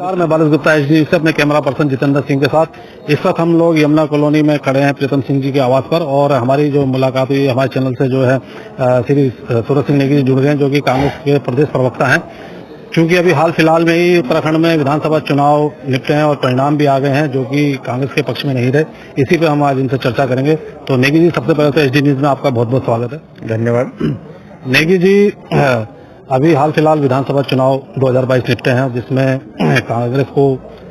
नमस्कार, मैं बालिश गुप्ता एचडी से अपने कैमरा पर्सन जितेंद्र सिंह के साथ इस वक्त हम लोग यमुना कॉलोनी में खड़े हैं प्रीतम सिंह जी के आवास पर। और हमारी जो मुलाकात हुई हमारे चैनल से जो है श्री सूरज सिंह नेगी जी जुड़ गए हैं, जो कि कांग्रेस के प्रदेश प्रवक्ता हैं। चूंकि अभी हाल फिलहाल में ही उत्तराखंड में विधानसभा चुनाव निपटे हैं और परिणाम भी आ गए हैं जो कि कांग्रेस के पक्ष में नहीं रहे, इसी पे हम आज इनसे चर्चा करेंगे। तो नेगी जी, सबसे पहले तो एचडी न्यूज में आपका बहुत बहुत स्वागत है। धन्यवाद। नेगी जी, अभी हाल फिलहाल विधानसभा चुनाव 2022 निपटे हैं जिसमें कांग्रेस को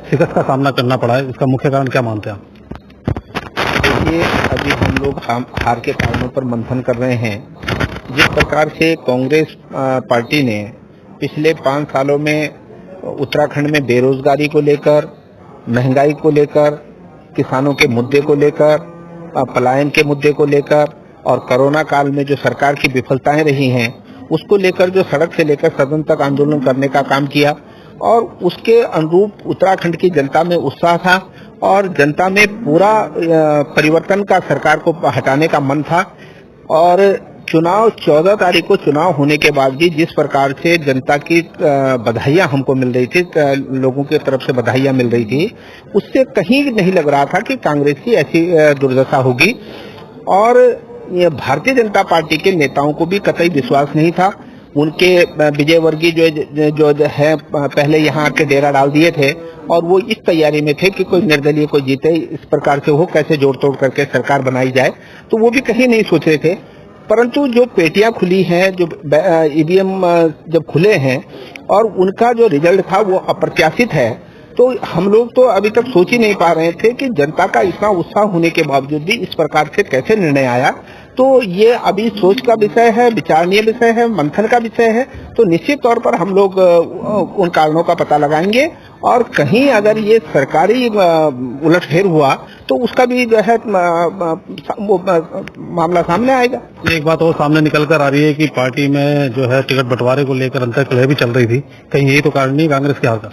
शिकस्त का सामना करना पड़ा है, इसका मुख्य कारण क्या मानते हैं आप? देखिए, अभी हम लोग हार के कारणों पर मंथन कर रहे हैं। जिस प्रकार से कांग्रेस पार्टी ने पिछले 5 सालों में उत्तराखंड में बेरोजगारी को लेकर, महंगाई को लेकर, किसानों के मुद्दे को लेकर, पलायन के मुद्दे को लेकर और कोरोना काल में जो सरकार की विफलताएं रही हैं उसको लेकर जो सड़क से लेकर सदन तक आंदोलन करने का काम किया और उसके अनुरूप उत्तराखंड की जनता में उत्साह था और जनता में पूरा परिवर्तन का, सरकार को हटाने का मन था। और चुनाव 14 तारीख को चुनाव होने के बाद भी जिस प्रकार से जनता की बधाइयां हमको मिल रही थी, लोगों की तरफ से बधाइयां मिल रही थी, उससे कहीं नहीं लग रहा था कि कांग्रेस की ऐसी दुर्दशा होगी। और ये भारतीय जनता पार्टी के नेताओं को भी कतई विश्वास नहीं था। उनके विजय वर्गीय जो है पहले यहाँ आके डेरा डाल दिए थे और वो इस तैयारी में थे कि कोई निर्दलीय को जीते, इस प्रकार से हो कैसे जोड़ तोड़ करके सरकार बनाई जाए, तो वो भी कहीं नहीं सोच रहे थे। परंतु जो पेटियां खुली हैं, जो ईवीएम जब खुले हैं और उनका जो रिजल्ट था वो अप्रत्याशित है, तो हम लोग तो अभी तक सोच ही नहीं पा रहे थे कि जनता का इतना उत्साह होने के बावजूद भी इस प्रकार से कैसे निर्णय आया। तो ये अभी सोच का विषय है, विचारणीय विषय है, मंथन का विषय है। तो निश्चित तौर पर हम लोग उन कारणों का पता लगाएंगे और कहीं अगर ये सरकारी उलटफेर हुआ तो उसका भी जो है मामला सामने आएगा। एक बात और सामने निकल कर आ रही है कि पार्टी में जो है टिकट बंटवारे को लेकर अंतर्कलह भी चल रही थी, कहीं यही तो कारण नहीं कांग्रेस के हाल का?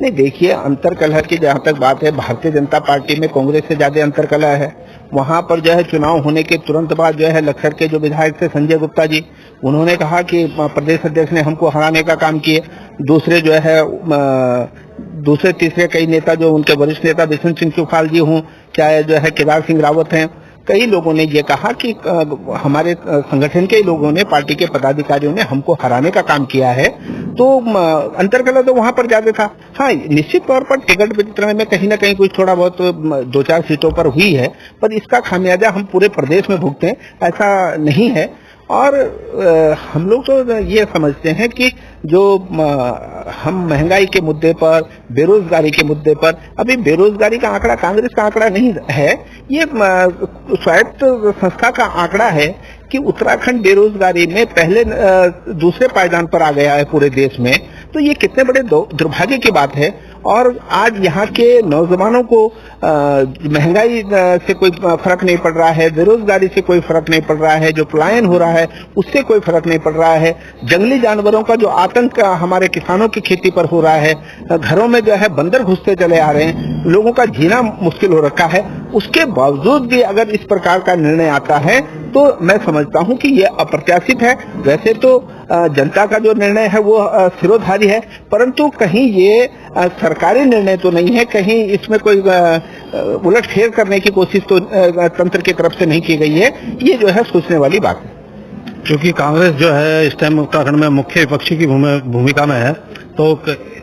नहीं, देखिए, अंतरकलह की जहाँ तक बात है, भारतीय जनता पार्टी में कांग्रेस से ज्यादा अंतरकलह है। वहाँ पर जो है चुनाव होने के तुरंत बाद जो है लक्सर के जो विधायक थे संजय गुप्ता जी, उन्होंने कहा कि प्रदेश अध्यक्ष ने हमको हराने का काम किए। दूसरे जो है दूसरे तीसरे कई नेता, जो उनके वरिष्ठ नेता बिशन सिंह चुफाल जी हों, चाहे जो है केदार सिंह रावत हैं, कई लोगों ने ये कहा कि हमारे संगठन के लोगों ने, पार्टी के पदाधिकारियों ने हमको हराने का काम किया है। तो अंतरकलह तो वहां पर ज्यादा था। हाँ, निश्चित तौर पर टिकट वितरण में कहीं ना कहीं कुछ थोड़ा बहुत 2-4 सीटों पर हुई है, पर इसका खामियाजा हम पूरे प्रदेश में भुगते हैं, ऐसा नहीं है। और हम लोग तो ये समझते हैं कि जो हम महंगाई के मुद्दे पर, बेरोजगारी के मुद्दे पर, अभी बेरोजगारी का आंकड़ा कांग्रेस का आंकड़ा नहीं है, ये स्वायत्त संस्था का आंकड़ा है कि उत्तराखंड बेरोजगारी में पहले दूसरे पायदान पर आ गया है पूरे देश में। तो ये कितने बड़े दुर्भाग्य की बात है। और आज यहाँ के नौजवानों को महंगाई से कोई फर्क नहीं पड़ रहा है, बेरोजगारी से कोई फर्क नहीं पड़ रहा है, जो पलायन हो रहा है उससे कोई फर्क नहीं पड़ रहा है, जंगली जानवरों का जो आतंक हमारे किसानों की खेती पर हो रहा है, घरों में जो है बंदर घुसते चले आ रहे हैं, लोगों का जीना मुश्किल हो रखा है, उसके बावजूद भी अगर इस प्रकार का निर्णय आता है तो मैं समझता हूं कि ये अप्रत्याशित है। वैसे तो जनता का जो निर्णय है वो सिरोधारी है, परंतु कहीं ये सरकारी निर्णय तो नहीं है, कहीं इसमें कोई उलटफेर करने की कोशिश तो तंत्र की तरफ से नहीं की गई है। ये जो है सोचने वाली बात है। क्योंकि कांग्रेस जो है इस टाइम उत्तराखंड में मुख्य विपक्षी की भूमिका में है, तो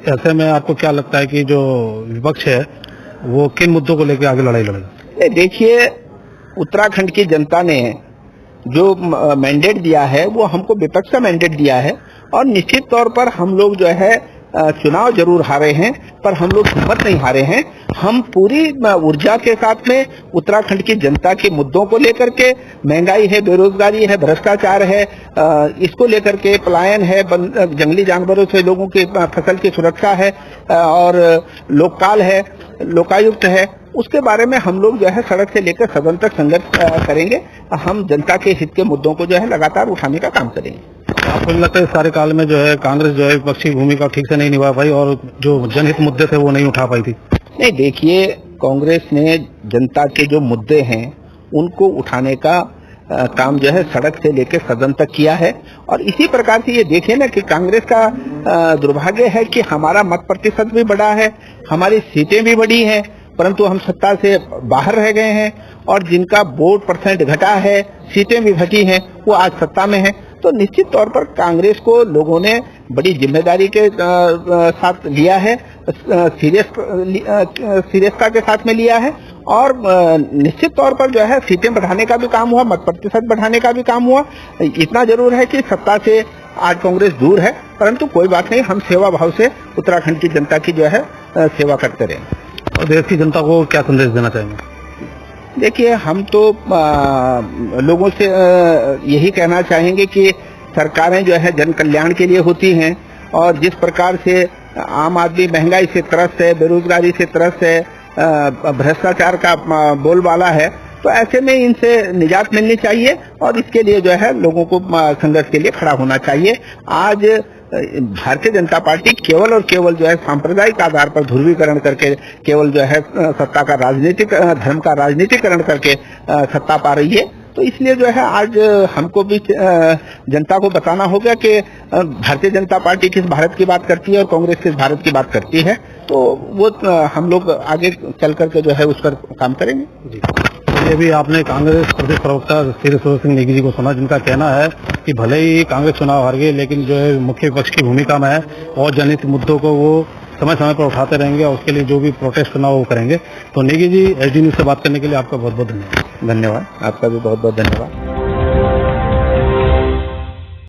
ऐसे में आपको क्या लगता है कि जो विपक्ष है वो किन मुद्दों को लेकर आगे लड़ाई लड़ेगा? देखिए, उत्तराखंड की जनता ने जो मैंडेट दिया है वो हमको विपक्ष का मैंडेट दिया है और निश्चित तौर पर हम लोग जो है चुनाव जरूर हारे हैं, पर हम लोग हिम्मत नहीं हारे हैं। हम पूरी ऊर्जा के साथ में उत्तराखंड की जनता के मुद्दों को लेकर के, महंगाई है, बेरोजगारी है, भ्रष्टाचार है, इसको लेकर के, पलायन है, जंगली जानवरों से लोगों की फसल की सुरक्षा है और लोकपाल है, लोकायुक्त है, उसके बारे में हम लोग जो है सड़क से लेकर सदन तक संघर्ष करेंगे। हम जनता के हित के मुद्दों को जो है लगातार उठाने का काम करेंगे। आपको लगता है सारे काल में जो है कांग्रेस जो है विपक्षी भूमिका ठीक से नहीं निभा पाई और जो जनहित मुद्दे थे वो नहीं उठा पाई थी? नहीं, देखिए, कांग्रेस ने जनता के जो मुद्दे हैं उनको उठाने का काम जो है सड़क से लेकर सदन तक किया है। और इसी प्रकार से ये देखें ना कि कांग्रेस का दुर्भाग्य है कि हमारा मत प्रतिशत भी बढ़ा है, हमारी सीटें भी बढ़ी हैं, परंतु हम सत्ता से बाहर रह गए हैं। और जिनका वोट परसेंट घटा है, सीटें भी घटी हैं, वो आज सत्ता में है। तो निश्चित तौर पर कांग्रेस को लोगों ने बड़ी जिम्मेदारी के साथ लिया है, सीरियसता के साथ में लिया है। और निश्चित तौर पर जो है सीटें बढ़ाने का भी काम हुआ, मत प्रतिशत बढ़ाने का भी काम हुआ। इतना जरूर है कि सत्ता से आज कांग्रेस दूर है, परंतु कोई बात नहीं, हम सेवा भाव से उत्तराखंड की जनता की जो है सेवा करते रहेंगे। और देश की जनता को क्या संदेश देना चाहेंगे? देखिए, हम तो लोगों से यही कहना चाहेंगे कि सरकारें जो है जन कल्याण के लिए होती हैं, और जिस प्रकार से आम आदमी महंगाई से त्रस्त है, बेरोजगारी से त्रस्त है, भ्रष्टाचार का बोलबाला है, तो ऐसे में इनसे निजात मिलनी चाहिए और इसके लिए जो है लोगों को संघर्ष के लिए खड़ा होना चाहिए। आज भारतीय जनता पार्टी केवल और केवल जो है सांप्रदायिक आधार पर ध्रुवीकरण करके, केवल जो है सत्ता का राजनीतिक धर्म का राजनीतिकरण करके सत्ता पा रही है। तो इसलिए जो है आज हमको भी जनता को बताना होगा कि भारतीय जनता पार्टी किस भारत की बात करती है और कांग्रेस किस भारत की बात करती है। तो वो हम लोग आगे चल करके जो है उस पर काम करेंगे। ये भी आपने कांग्रेस प्रदेश प्रवक्ता श्री सूरत सिंह नेगी जी को सुना, जिनका कहना है कि भले ही कांग्रेस चुनाव हार गई, लेकिन जो है मुख्य विपक्ष की भूमिका में है और जनहित मुद्दों को वो समय समय पर उठाते रहेंगे और उसके लिए जो भी प्रोटेस्ट करना वो करेंगे। तो नेगी जी, एसडी न्यूज से बात करने के लिए आपका बहुत बहुत धन्यवाद। धन्यवाद, आपका भी बहुत बहुत धन्यवाद।